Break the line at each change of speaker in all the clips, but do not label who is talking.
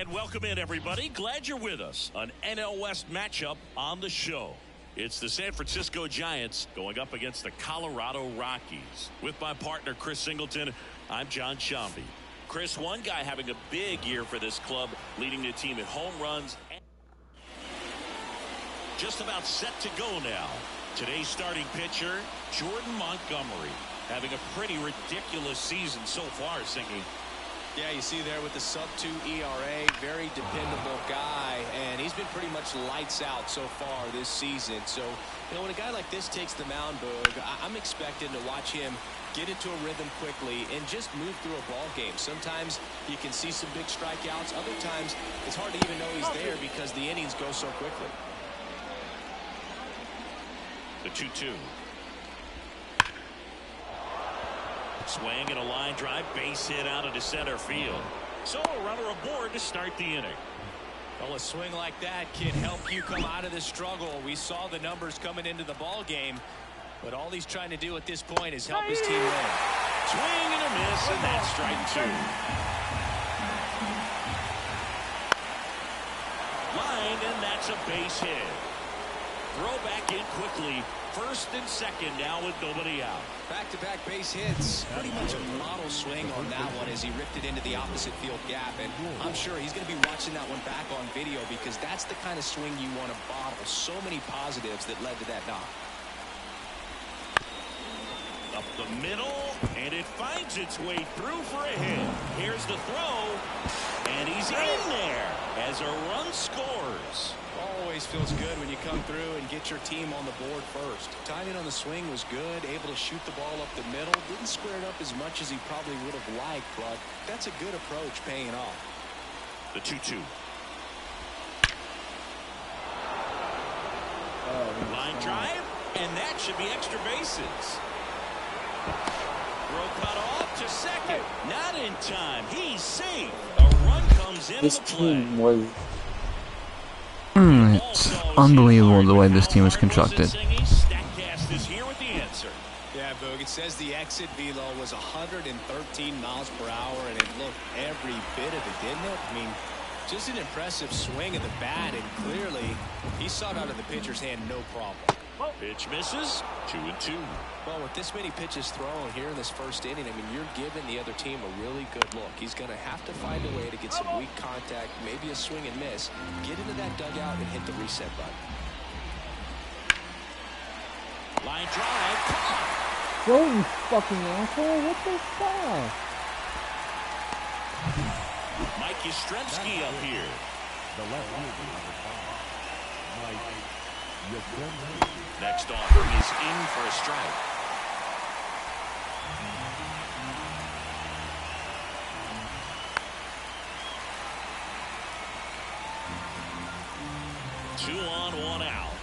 And welcome in, everybody. Glad you're with us. An NL West matchup on the show. It's the San Francisco Giants going up against the Colorado Rockies. With my partner, Chris Singleton, I'm John Shambi. Chris, one guy having a big year for this club, leading the team in home runs. Just about set to go now. Today's starting pitcher, Jordan Montgomery, having a pretty ridiculous season so far, Singy.
Yeah, you see there with the sub-2 ERA, very dependable guy, and he's been pretty much lights out so far this season. So, when a guy like this takes the mound, Boog, I'm expecting to watch him get into a rhythm quickly and just move through a ball game. Sometimes you can see some big strikeouts. Other times it's hard to even know he's there because the innings go so quickly.
The 2-2. Swing and a line drive, base hit out into center field. So a runner aboard to start the inning.
Well, a swing like that can help you come out of the struggle. We saw the numbers coming into the ball game, but all he's trying to do at this point is help his team win.
Swing and a miss, and that's strike 2. Line, and that's a base hit. Throw back in quickly. First and second now with nobody out.
Back-to-back base hits. Pretty much a model swing on that one as he ripped it into the opposite field gap. And I'm sure he's going to be watching that one back on video because that's the kind of swing you want to bottle. So many positives that led to that knock.
Up the middle, and it finds its way through for a hit. Here's the throw, and he's in there as a run scores.
Always feels good when you come through and get your team on the board first. Timing on the swing was good, able to shoot the ball up the middle. Didn't square it up as much as he probably would have liked, but that's a good approach paying off.
The 2-2. Line drive, and that should be extra bases. Throw cut off to second. Not in time. He's safe. A run comes in.
This team was...
It's unbelievable the way this team is constructed.
Statcast is here with the answer.
Yeah, Boog, it says the exit velo was 113 miles per hour, and it looked every bit of it, didn't it? I mean, just an impressive swing of the bat, and clearly he saw it out of the pitcher's hand no problem.
Pitch misses. 2-2.
Well, with this many pitches thrown here in this first inning, I mean, you're giving the other team a really good look. He's going to have to find a way to get some weak contact, maybe a swing and miss, get into that dugout and hit the reset button.
Line drive.
Yo, you fucking asshole, what the fuck?
Mike Yastrzemski up here.
The left fielder, number 5, Mike Yastrzemski.
Next offering is in for a strike. Two on, one out.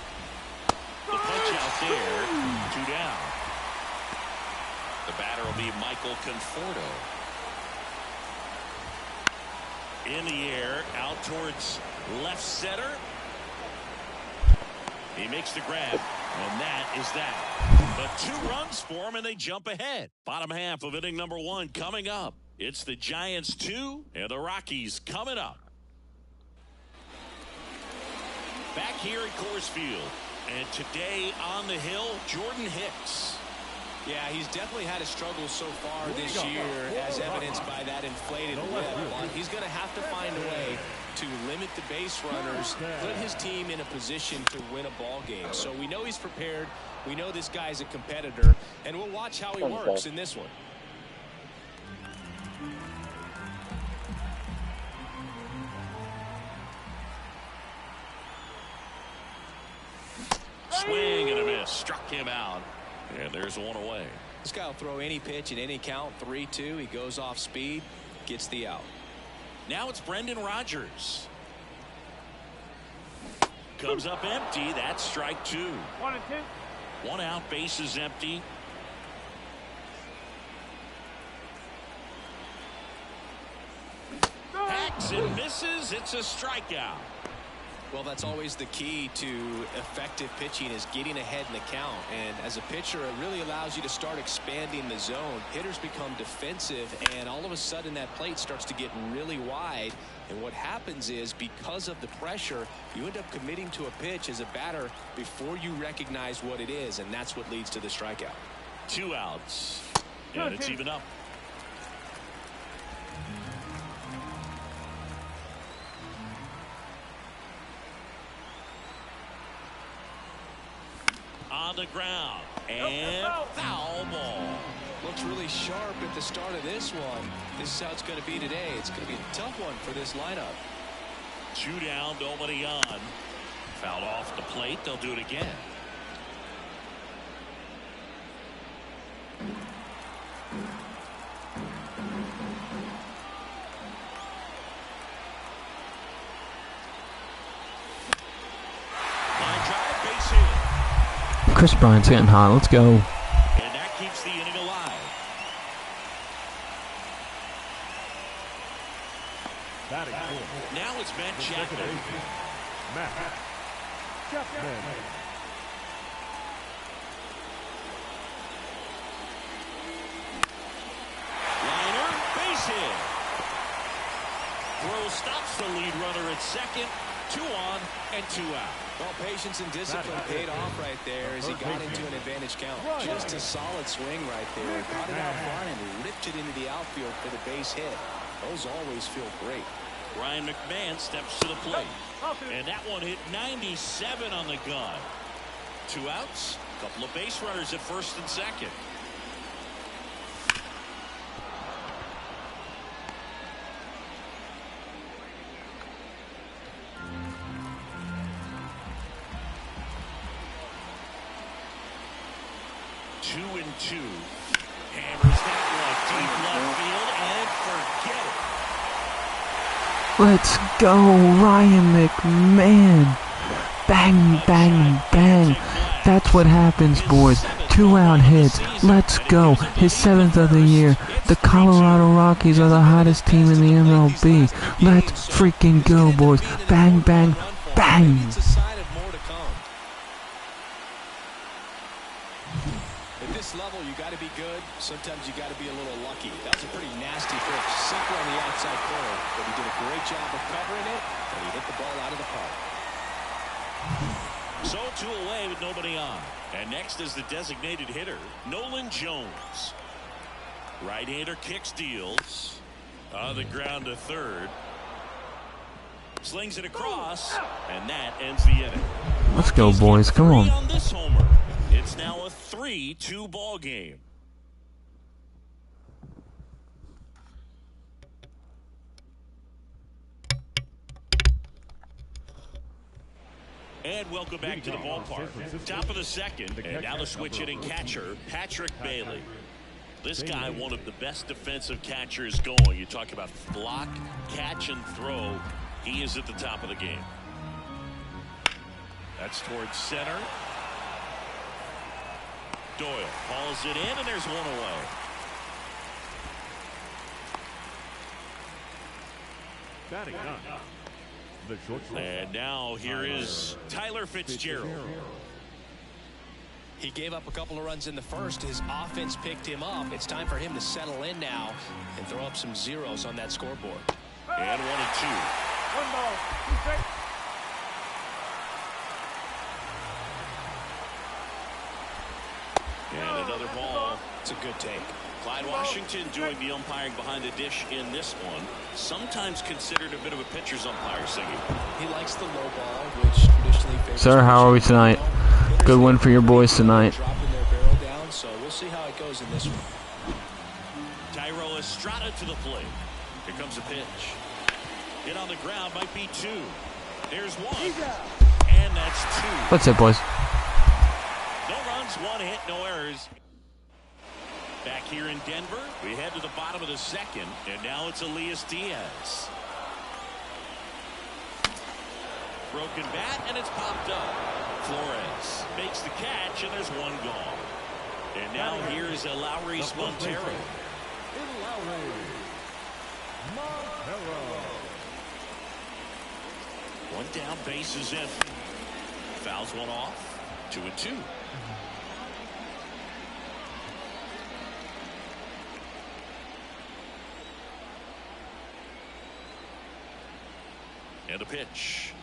The punch out there. 2 down. The batter will be Michael Conforto. In the air, out towards left center. He makes the grab, and that is that. But 2 runs for him, and they jump ahead. Bottom half of inning number 1 coming up. It's the Giants 2 and the Rockies coming up. Back here at Coors Field, and today on the hill, Jordan Hicks.
Yeah, he's definitely had a struggle so far this year, as evidenced by that inflated whip. But he's going to have to find a way to limit the base runners, put his team in a position to win a ball game. So we know he's prepared. We know this guy's a competitor, and we'll watch how he works in this one.
Swing and a miss. Struck him out. And there's one away.
This guy will throw any pitch at any count. 3-2. He goes off speed, gets the out.
Now it's Brendan Rodgers. Comes up empty. That's strike 2.
1 and 2.
1 out. Base is empty. Hacks and misses. It's a strikeout.
Well, that's always the key to effective pitching is getting ahead in the count. And as a pitcher, it really allows you to start expanding the zone. Hitters become defensive, and all of a sudden that plate starts to get really wide. And what happens is, because of the pressure, you end up committing to a pitch as a batter before you recognize what it is, and that's what leads to the strikeout.
2 outs, and it's even up. On the ground, and foul ball.
Looks really sharp at the start of this one. This is how it's going to be today. It's going to be a tough one for this lineup.
2 down, nobody on. Fouled off the plate. They'll do it again. Line drive, base hit.
Chris Bryant's getting hot. Let's go.
And that keeps the inning alive. Now it's Matt Chapman.
Matt Chapman.
Liner, base hit. Throw stops the lead runner at second. 2 on and 2 out.
Well, patience and discipline paid off right there as he got into an advantage count. Just a solid swing right there. Caught it out front and ripped it into the outfield for the base hit. Those always feel great.
Ryan McMahon steps to the plate. And that one hit 97 on the gun. 2 outs. A couple of base runners at first and second. Two and 2. Hammers that one deep left field and forget it.
Let's go, Ryan McMahon. Bang, bang, bang. That's what happens, boys. 2-out hits. Let's go. His 7th of the year. The Colorado Rockies are the hottest team in the MLB. Let's freaking go, boys. Bang, bang, bang.
It's a sign of more to come. At this level, you got to be good. Sometimes you got to be a little lucky. That was a pretty nasty pitch. Sinker on the outside corner, but he did a great job of covering it, and he hit the ball out of the park.
So 2 away with nobody on. And next is the designated hitter, Nolan Jones. Right-hander kicks, deals. On the ground to third. Slings it across, and that ends the inning.
Let's go, boys. Come on.
On this homer. It's now a 3-2 ball game. And welcome back to the ballpark. Top of the second, and now the switch hitting catcher, Patrick Bailey. This guy, one of the best defensive catchers going. You talk about block, catch, and throw. He is at the top of the game. That's towards center. Doyle hauls it in, and there's one away.
Batting none. The shortstop.
And now here is Tyler Fitzgerald.
He gave up a couple of runs in the first. His offense picked him up. It's time for him to settle in now and throw up some zeros on that scoreboard.
And 1 and 2.
1 ball, 2 strikes.
And another ball.
It's a good take.
Clyde Washington doing the umpiring behind the dish in this one. Sometimes considered a bit of a pitcher's umpire, singing.
He likes the low ball, which traditionally favors.
Sir, how are we tonight? Good win for your boys tonight.
Dropping their barrel down, so we'll see how it goes in this one.
Tyro Estrada to the plate. Here comes a pitch. Hit on the ground, might be 2. There's 1. And that's 2.
That's it, boys.
No runs, 1 hit, no errors. Back here in Denver, we head to the bottom of the second, and now it's Elias Diaz. Broken bat, and it's popped up. Flores makes the catch, and there's 1 gone. And now here's Lowry Montero. One down, base is empty. Fouls one off. 2-2. And a pitch.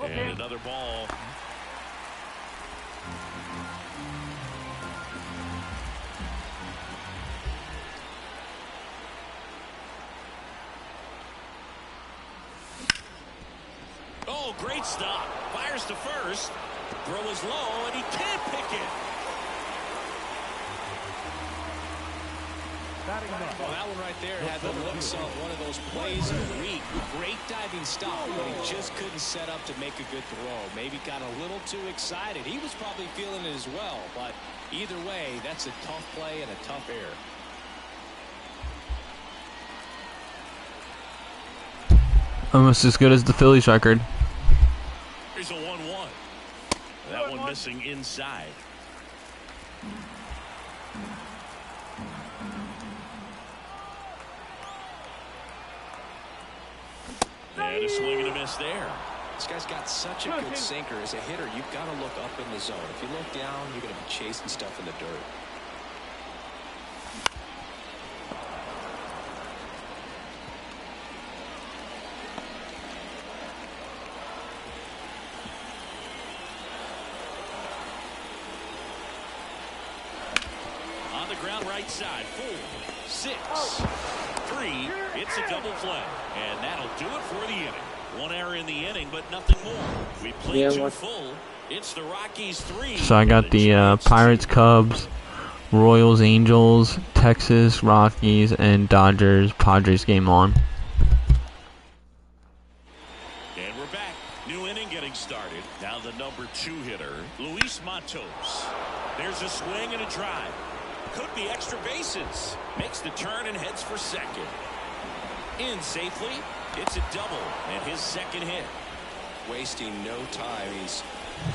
And another ball. Oh, great stop. Fires to first. Throw is low, and he can't pick it.
Well, that one right there had the looks of one of those plays of the week. Great diving stop, but he just couldn't set up to make a good throw. Maybe got a little too excited. He was probably feeling it as well, but either way, that's a tough play and a tough error.
Almost as good as the Phillies record.
Here's a 1-1. That one missing inside. And a swing and a miss there.
This guy's got such a good sinker. As a hitter, you've got to look up in the zone. If you look down, you're going to be chasing stuff in the dirt.
On the ground right side. 4, 6, 3. It's a double play. And that'll do it for the inning. One error in the inning, but nothing more. We played 2 full. It's the Rockies 3.
So I got the Pirates, Cubs, Royals, Angels, Texas, Rockies, and Dodgers, Padres game on.
And we're back. New inning getting started. Now the number 2 hitter, Luis Matos. There's a swing and a drive. Could be extra bases. Makes the turn and heads for second. In safely. It's a double and his second hit.
Wasting no time. He's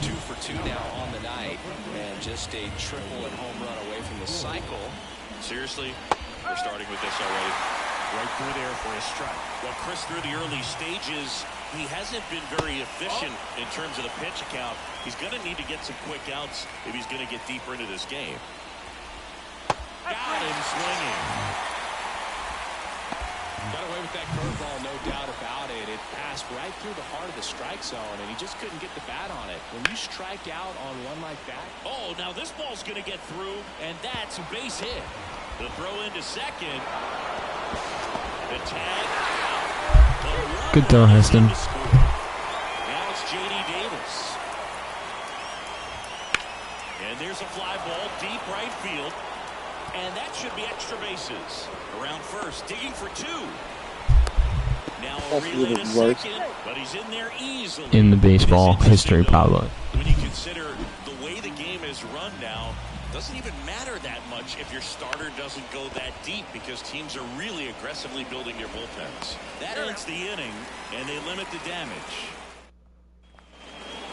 2 for 2 now on the night, and just a triple and home run away from the cycle.
Seriously, we're starting with this already. Right through there for a strike. Well, Chris, through the early stages, he hasn't been very efficient in terms of the pitch count. He's going to need to get some quick outs if he's going to get deeper into this game. Got him swinging.
Got away with that curveball, no doubt about it. It passed right through the heart of the strike zone, and he just couldn't get the bat on it. When you strike out on one like that.
Oh, now this ball's going to get through, and that's a base hit. The throw into second. The tag out.
Good throw, Heston.
Now it's J.D. Davis. And there's a fly ball deep right field. And that should be extra bases. Around first, digging for 2. Now a relay to second, but he's in there easily.
In the baseball history, probably.
When you consider the way the game is run now, doesn't even matter that much if your starter doesn't go that deep, because teams are really aggressively building their bullpens. That ends the inning, and they limit the damage.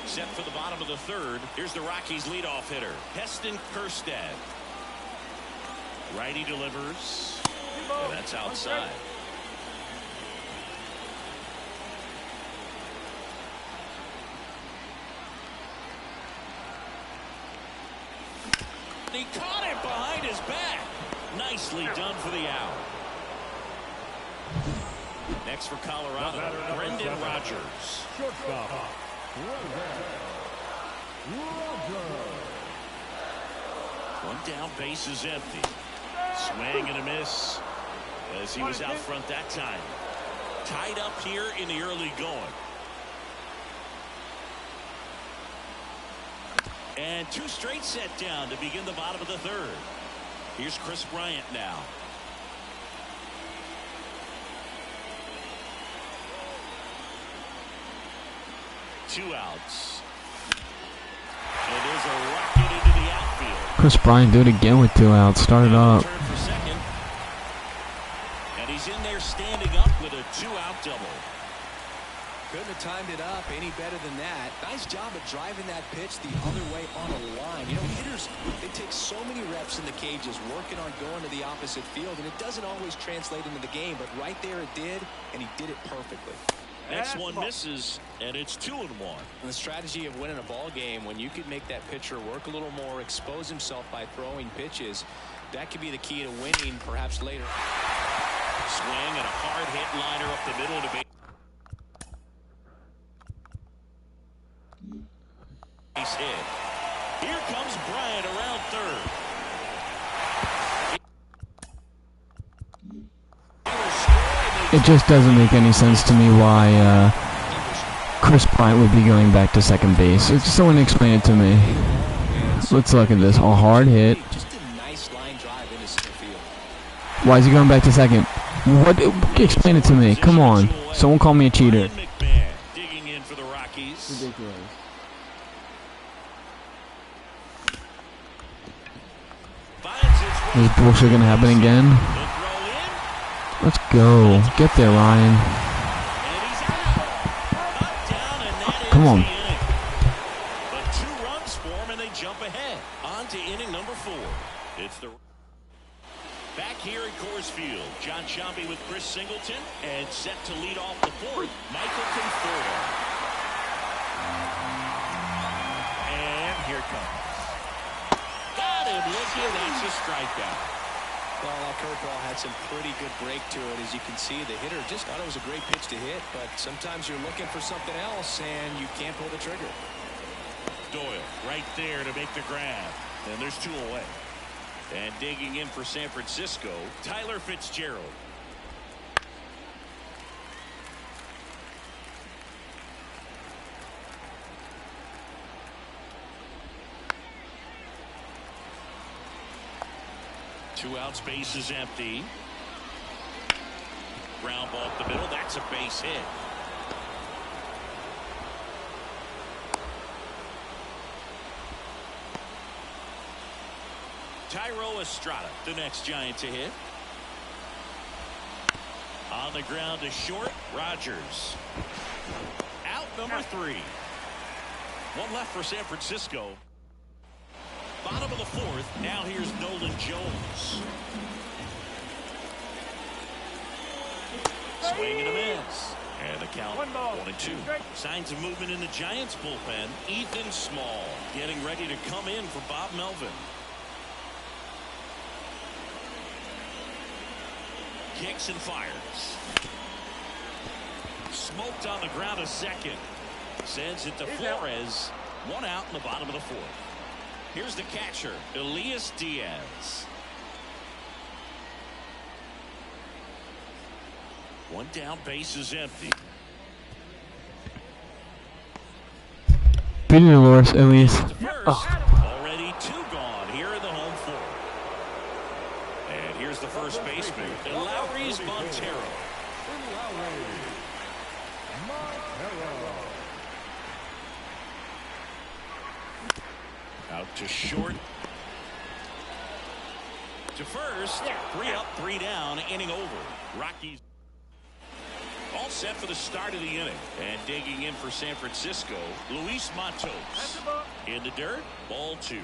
Set for the bottom of the 3rd. Here's the Rockies leadoff hitter, Heston Kjerstad. Righty delivers, and that's outside. He caught it behind his back. Nicely done for the out. Next for Colorado, Brendan Rodgers.
Shortstop.
One down, base is empty. Swing and a miss as he was out front that time. Tied up here in the early going. And 2 straight set down to begin the bottom of the 3rd. Here's Chris Bryant now. Two outs. And there's a rocket into the outfield.
Chris Bryant do it again with 2 outs. Started up.
And he's in there standing up with a 2-out double.
Couldn't have timed it up any better than that. Nice job of driving that pitch the other way on a line. You know, hitters, they take so many reps in the cages working on going to the opposite field, and it doesn't always translate into the game, but right there it did, and he did it perfectly.
Next one misses, and it's 2-1.
The strategy of winning a ball game, when you could make that pitcher work a little more, expose himself by throwing pitches, that could be the key to winning perhaps later.
Swing and a hard hit liner up the middle to base hit. Here comes Bryant around third.
It just doesn't make any sense to me why Chris Bryant would be going back to second base. Someone explain it to me. Let's look at this. A hard hit.
Just a nice line drive into center field.
Why is he going back to second? What? Explain it to me. Come on. Someone call me a cheater.
Digging in for the Rockies.
Ridiculous.
Is bullshit gonna happen again? Let's go. Get there, Ryan. Come on.
But 2 runs for him, and they jump ahead. On to inning number 4. It's the back here at Coors Field. John Sciambi with Chris Singleton, and set to lead off the 4th, Michael Conforto. And here it comes. Got him looking. That's a strikeout.
Well, that curveball had some pretty good break to it. As you can see, the hitter just thought it was a great pitch to hit, but sometimes you're looking for something else, and you can't pull the trigger.
Doyle right there to make the grab, and there's 2 away. And digging in for San Francisco, Tyler Fitzgerald. Two out, space is empty. Ground ball up the middle. That's a base hit. Thairo Estrada, the next Giant to hit. On the ground to short, Rogers. Out number 3. One left for San Francisco. Bottom of the 4th. Now here's Nolan Jones. Swing and a miss. And the count 1-2. Signs of movement in the Giants bullpen. Ethan Small getting ready to come in for Bob Melvin. Kicks and fires. Smoked on the ground a second. Sends it to Flores. 1 out in the bottom of the 4th. Here's the catcher, Elias Diaz. 1 down, base is empty.
Beating Dolores, Elias.
Already 2 gone here in the home 4th. And here's the first baseman, Lowry's Montero. Out to short. To first. 3 up, 3 down. Inning over. Rockies all set for the start of the inning. And digging in for San Francisco, Luis Matos. In the dirt. Ball 2.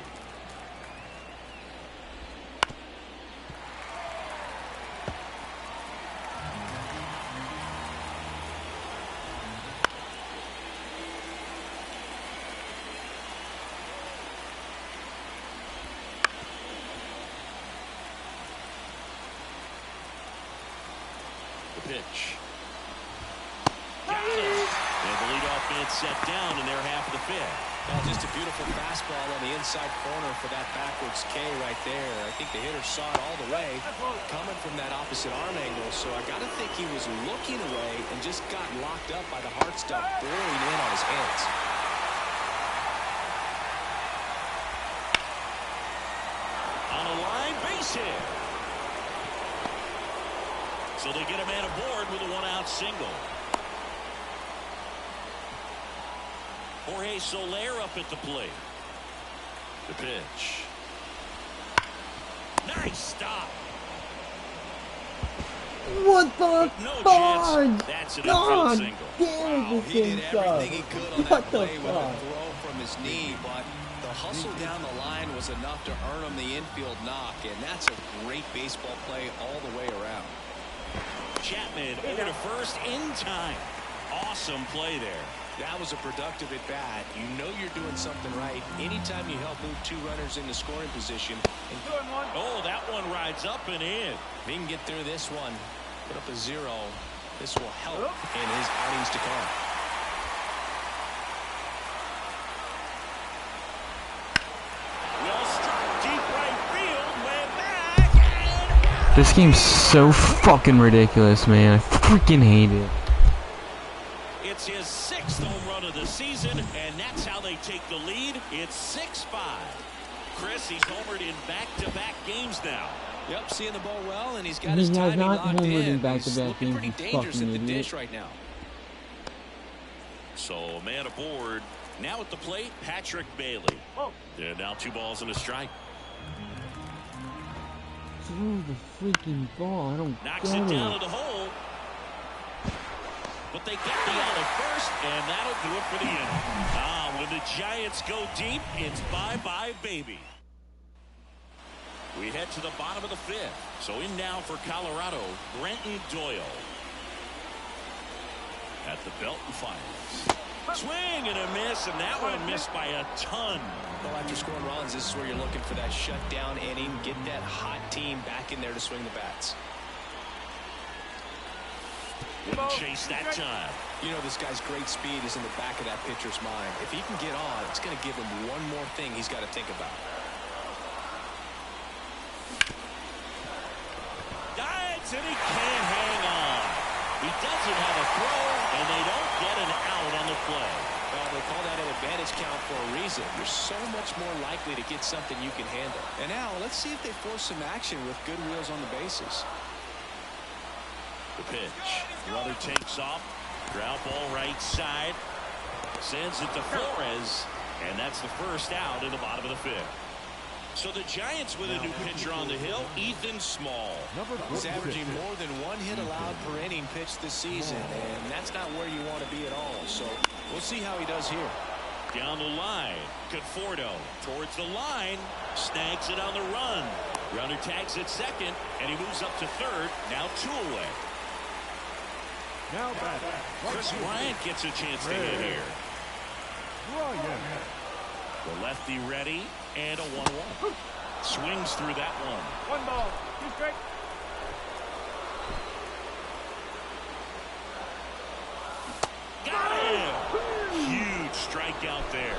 Pitch. Got it. And the leadoff man set down in their half of the 5th.
Well, just a beautiful fastball on the inside corner for that backwards K right there. I think the hitter saw it all the way coming from that opposite arm angle. So I got to think he was looking away and just got locked up by the hard stuff boring in on his hands.
On a line, base hit. So they get a man aboard with a 1-out single. Jorge Soler up at the plate. The pitch. Nice stop.
What the
No
fuck?
chance. That's an infield
God
single.
damn
Wow,
this
he
thing
did everything he
sucks.
could on that
What the
play with a
fuck?
throw from his knee, but the hustle down the line was enough to earn him the infield knock, and that's a great baseball play all the way around.
Chapman over to first in time. Awesome play there.
That was a productive at bat. You know you're doing something right anytime you help move two runners into scoring position.
Oh, that one rides up and in.
If he can get through this one, put up a 0, this will help in his outings to come.
Well struck deep right field, went back, and
This game's so fucking ridiculous, man. I freaking hate it.
it's his 6th home run of the season, and that's how they take the lead. It's 6-5. Chris, he's homered in back-to-back games now.
Yep, seeing the ball well, and he's got
He
his
has
timing
not
locked
homered in
in.
back-to-back
He's looking
games,
pretty
you
dangerous at
fucking
the
idiot.
dish right now.
So, man aboard. Now at the plate, Patrick Bailey. And now 2 balls and a strike.
Throw the freaking ball. I don't
Knocks
get
it down
it.
to the hole. But they get the out at first, and that'll do it for the inning. When the Giants go deep, it's bye-bye, baby. We head to the bottom of the 5th. So in now for Colorado, Brenton Doyle. At the belt and fires. Swing and a miss, and that one missed by a ton.
Well, after scoring runs, this is where you're looking for that shutdown inning. Get that hot team back in there to swing the bats.
Wouldn't chase that time.
You know, this guy's great speed is in the back of that pitcher's mind. If he can get on, it's going to give him one more thing he's got to think about.
Dives, and he can't hang on. He doesn't have a throw, and they don't get an out on the play.
Well, they call that an advantage count for a reason. You're so much more likely to get something you can handle. And now, let's see if they force some action with good wheels on the bases.
The pitch. Runner takes off. Ground ball right side. Sends it to Flores. And that's the first out in the bottom of the 5th. So the Giants with a new pitcher on the hill, Ethan Small.
He's averaging more than 1 hit allowed per inning pitched this season. And that's not where you want to be at all. So we'll see how he does here.
Down the line. Conforto towards the line. Snags it on the run. Runner tags at second. And he moves up to third. Now 2 away.
Now back.
Chris Bryant gets a chance to hit here. The lefty ready, and a 1-1. Swings through that one.
1 ball, 2 strikes.
Got him! Huge strikeout there.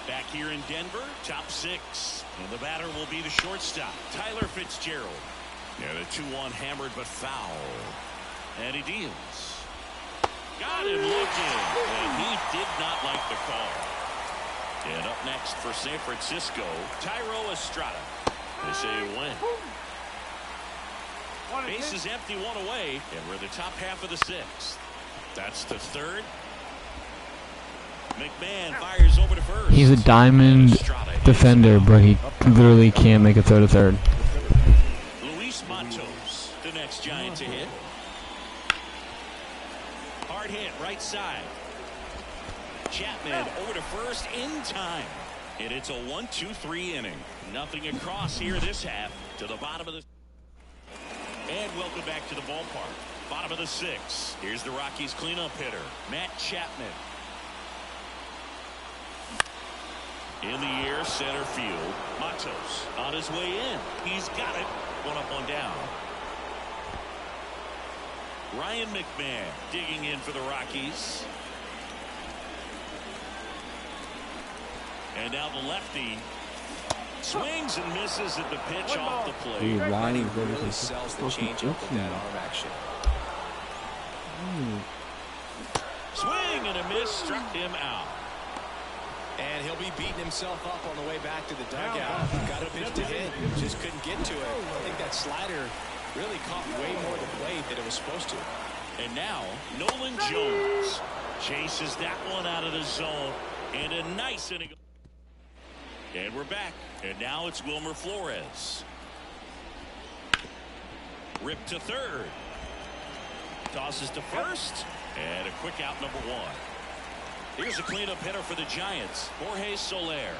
Back here in Denver, top 6. And the batter will be the shortstop, Tyler Fitzgerald. And a 2-1 hammered but foul. And he deals. Got him looking, and he did not like the call. And up next for San Francisco, Tyro Estrada. They say a win. Base is empty, 1 away, and we're in the top half of the 6th. That's the 3rd. McMahon fires over to first.
He's a diamond defender, but he literally can't make a throw to third.
Luis Matos, the next Giant to hit. Hard hit, right side. Chapman over to first in time. And it's a 1-2-3 inning. Nothing across here this half to the bottom of the... And welcome back to the ballpark. Bottom of the 6th. Here's the Rockies cleanup hitter, Matt Chapman. In the air, center field. Matos on his way in. He's got it. 1 up, 1 down. Ryan McMahon digging in for the Rockies. And now the lefty swings and misses at the pitch off the plate.
Dude, Ryan
He
is ready
really
to
sells the
fucking
changeup with
itchy.
that arm action.
Swing and a miss, struck him out.
And he'll be beating himself up on the way back to the dugout. Got a pitch to hit, just couldn't get to it. I think that slider really caught way more of the plate than it was supposed to.
And now Nolan Jones chases that one out of the zone, and a nice inning. And we're back, and now it's Wilmer Flores. Ripped to third. Tosses to first, and a quick out, number 1. Here's a cleanup hitter for the Giants, Jorge Soler.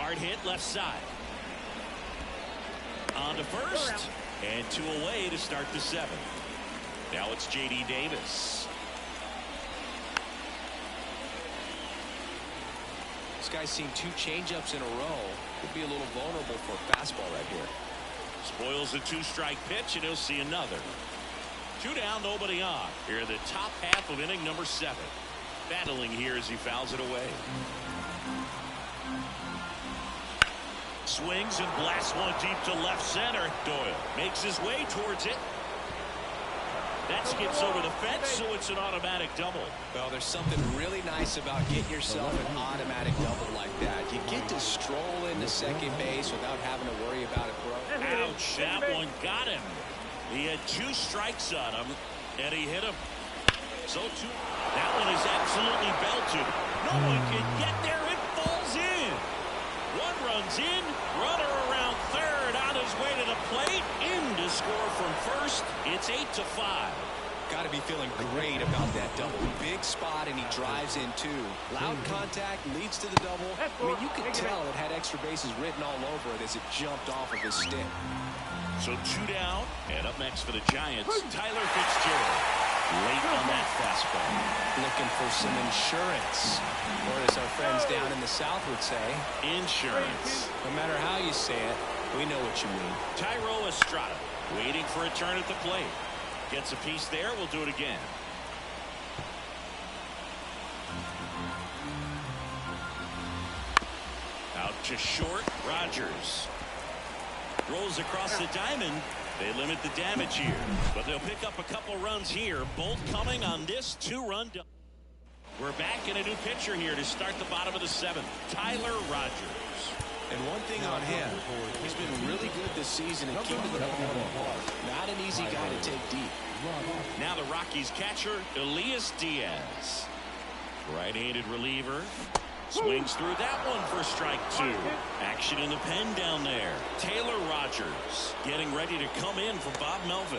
Hard hit left side. On to first. And 2 away to start the 7th. Now it's J.D. Davis.
This guy's seen 2 changeups in a row. Could be a little vulnerable for a fastball right here.
Spoils the 2-strike pitch, and he'll see another. 2 down, nobody on. Here the top half of inning number 7. Battling here as he fouls it away. Swings and blasts one deep to left center. Doyle makes his way towards it. That skips over the fence, so it's an automatic double.
Well, there's something really nice about getting yourself an automatic double like that. You get to stroll into second base without having to worry about it, bro.
Ouch, that one got him. He had 2 strikes on him, and he hit him. So that one is absolutely belted. No one can get there. It falls in. 1 runs in. Runner around third on his way to the plate. In to score from first. It's 8-5.
Got to be feeling great about that double. Big spot, and he drives in 2. Loud contact leads to the double. I mean, you could tell it had extra bases written all over it as it jumped off of his stick.
So 2 down, and up next for the Giants, Tyler Fitzgerald. Late on that fastball.
Looking for some insurance, or as our friends down in the South would say,
insurance.
No matter how you say it, we know what you mean.
Tyro Estrada waiting for a turn at the plate. Gets a piece there. We'll do it again. Out to short. Rogers rolls across the diamond. They limit the damage here, but they'll pick up a couple runs here, both coming on this 2-run double. We're back in a new pitcher here to start the bottom of the 7th. Tyler Rogers.
And one thing on him, he's been really good this season at keeping the ball in the park. Not an easy guy to take deep.
Now the Rockies catcher, Elias Diaz. Right-handed reliever. Swings through that one for strike 2. Action in the pen down there. Taylor Rogers getting ready to come in for Bob Melvin.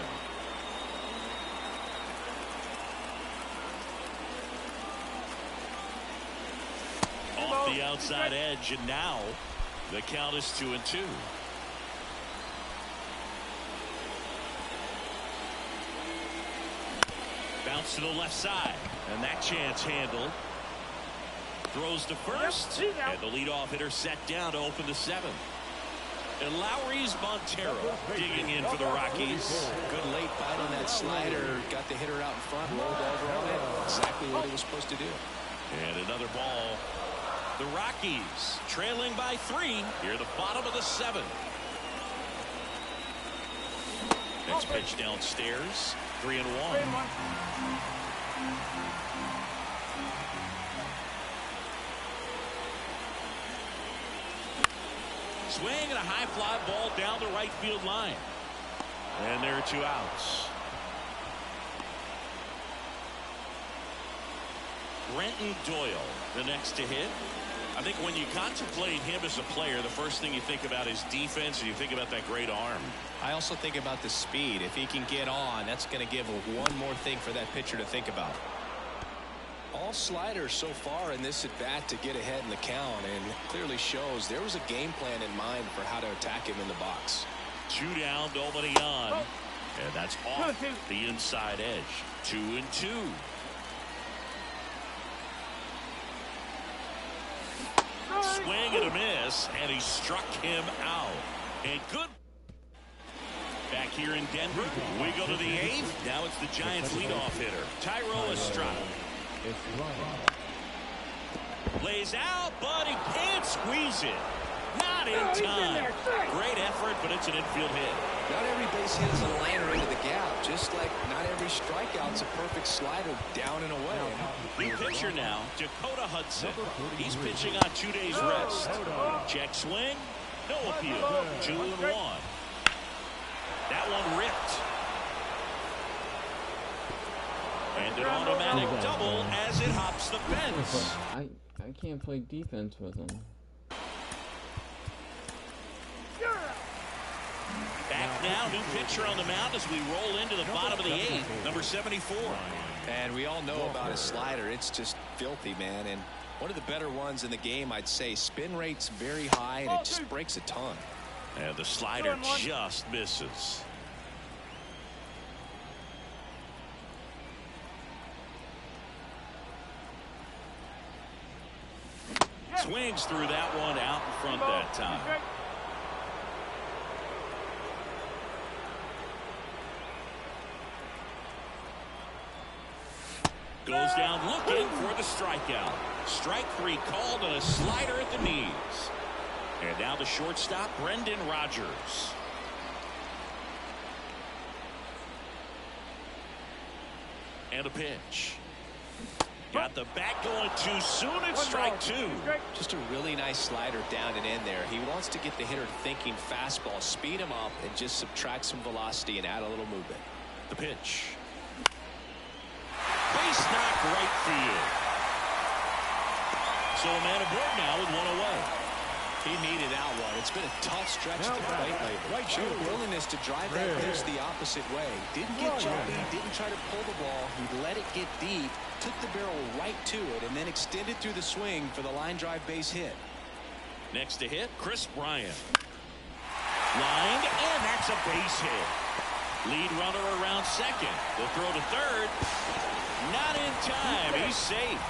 Off the outside edge, and now the count is 2-2. Bounce to the left side, and that chance handled. Throws to first, and the leadoff hitter set down to open the 7th. And Lowry's Montero digging in for the Rockies.
Good late bite on that slider. Got the hitter out in front, rolled over on it. Exactly what he was supposed to do.
And another ball. The Rockies trailing by 3 here at the bottom of the 7th. Next pitch downstairs. 3-1. Swing and a high fly ball down the right field line. And there are 2 outs. Brenton Doyle, the next to hit. I think when you contemplate him as a player, the first thing you think about is defense, and you think about that great arm.
I also think about the speed. If he can get on, that's going to give one more thing for that pitcher to think about. All sliders so far in this at-bat to get ahead in the count, and clearly shows there was a game plan in mind for how to attack him in the box.
2 down, nobody on. And that's off the inside edge. 2-2. Swing and a miss, and he struck him out. And good. Back here in Denver, we go to the 8th. Now it's the Giants leadoff hitter, Tyro Estrada. Lays out, but he can't squeeze it. Not in time. Great effort, but it's an infield hit.
Not every base hit is a liner into the gap, just like not every strikeout's a perfect slider down and away.
New pitcher now, Dakota Hudson. He's pitching on 2 days rest. Check swing, no appeal. 2-1. That one ripped. And an automatic double as it hops the fence.
I can't play defense with him.
Back now, new pitcher on the mound as we roll into the bottom of the 8th, number 74.
And we all know about his slider. It's just filthy, man. And One of the better ones in the game, I'd say. Spin rate's very high, and it just breaks a ton.
And the slider just misses. Swings through that one out in front that time. Goes down looking for the strikeout. Strike 3 called and a slider at the knees. And now the shortstop, Brendan Rodgers. And a pitch. Got the bat going too soon. It's strike 2.
Just a really nice slider down and in there. He wants to get the hitter thinking fastball, speed him up, and just subtract some velocity and add a little movement.
The pitch. Base knock right field. So a man aboard now with one away.
He needed that one. It's been a tough stretch to the plate lately. Showed a willingness to drive that pitch the opposite way. Didn't get jumpy, didn't try to pull the ball. He let it get deep, took the barrel right to it, and then extended through the swing for the line drive base hit.
Next to hit, Chris Bryant. Lined, and that's a base hit. Lead runner around second. The throw to third. Not in time. He's safe.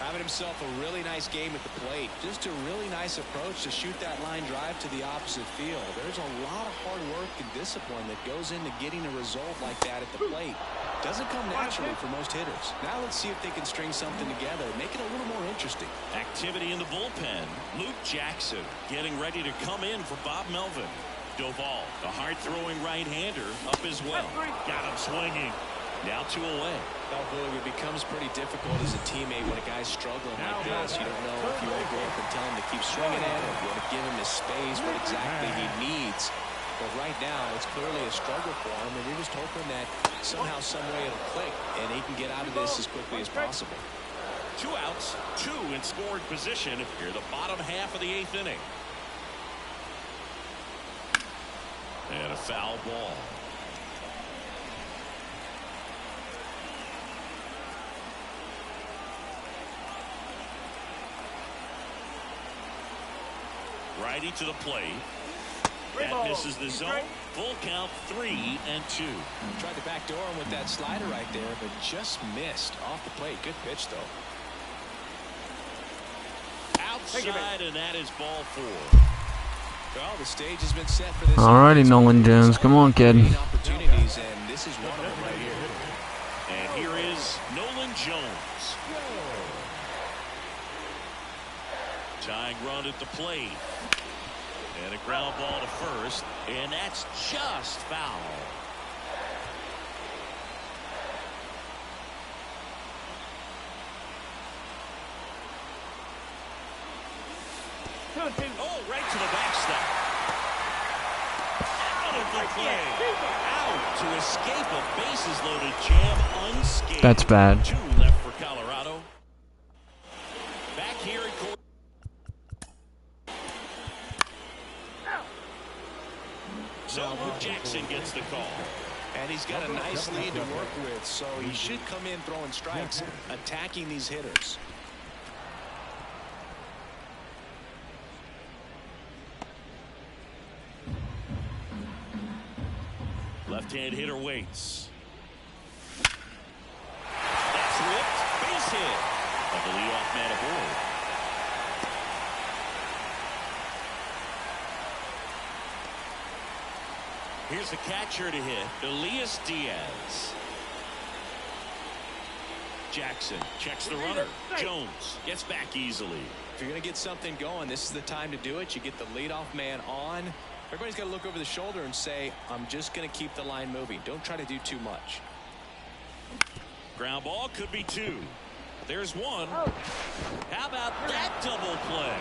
Having himself a really nice game at the plate. Just a really nice approach to shoot that line drive to the opposite field. There's a lot of hard work and discipline that goes into getting a result like that at the plate. Doesn't come naturally for most hitters. Now let's see if they can string something together, make it a little more interesting.
Activity in the bullpen. Luke Jackson getting ready to come in for Bob Melvin. Doval, the hard-throwing right-hander, up as well. Got him swinging. Now 2 away.
It becomes pretty difficult as a teammate when a guy's struggling like this. You don't know if you want to go up and tell him to keep swinging at it, or if you want to give him his space, what exactly he needs. But right now, it's clearly a struggle for him, and you're just hoping that somehow, some way it'll click, and he can get out of this as quickly as possible.
2 outs, 2 in scoring position here the bottom half of the 8th inning. And a foul ball. Righty to the plate. That misses the zone. Full count, 3-2.
Tried to backdoor him with that slider right there, but just missed off the plate. Good pitch, though.
Outside, and that is ball 4.
Well, the stage has been set for this.
Alrighty, Nolan Jones. Come on, kid.
Opportunities, and this is one of them right here.
And here is Nolan Jones. Tying run at the plate. And a ground ball to first, and that's just foul. Oh, right to the backstop. Out of the play. Out to escape a bases-loaded jam unscathed.
That's bad.
2 left for Colorado. Back here at court. So Jackson gets the call.
And he's got a nice lead to work with, so he should come in throwing strikes, attacking these hitters.
Left-hand hitter waits. That's ripped. Base hit. Of the leadoff man aboard. Here's the catcher to hit, Elias Diaz. Jackson checks the runner. Jones gets back easily.
If you're going to get something going, this is the time to do it. You get the leadoff man on. Everybody's got to look over the shoulder and say, I'm just going to keep the line moving. Don't try to do too much.
Ground ball could be 2. There's 1. How about that double play?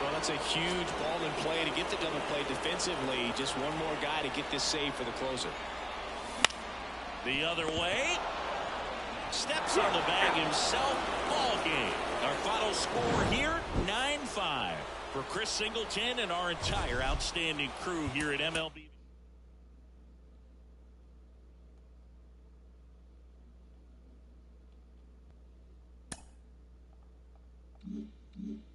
Well, that's a huge ball in play to get the double play defensively. Just one more guy to get this save for the closer.
The other way. Steps on the bag himself. Ball game. Our final score here, 9-5. For Chris Singleton and our entire outstanding crew here at MLB.
Bye.